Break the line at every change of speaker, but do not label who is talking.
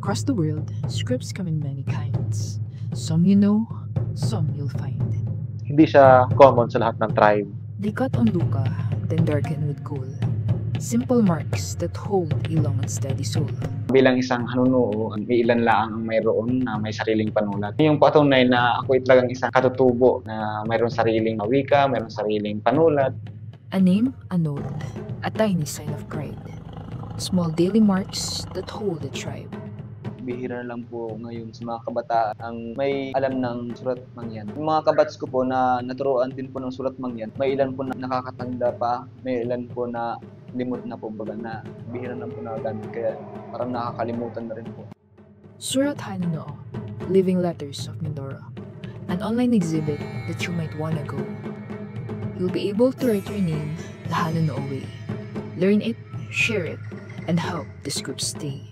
Across the world, scripts come in many kinds. Some you know, some you'll find.
Hindi siya common sa lahat ng tribe.
They cut on Luca, then darken with gold. Simple marks that hold a long and steady soul.
Bilang isang hanunuo, may ilan lang ang mayroon na may sariling panulat. Yung patunay na ako talagang isang katutubo na mayroon sariling wika, mayroon sariling panulat.
A name, a note, a tiny sign of pride. Small daily marks that hold a tribe.
Bihira lang po ngayon sa mga kabataan ang may alam ng sulat mangyan. Yung mga kabats ko po na naturuan din po ng sulat mangyan, may ilan po na nakakatanda pa, may ilan po na limot na po baga na bihira lang po nagagamit kaya parang nakakalimutan na rin po.
Surat Hanuno'o, Living Letters of Mindoro, an online exhibit that you might wanna go. You'll be able to write your name the Hanuno'o way. Learn it, share it, and help the script stay.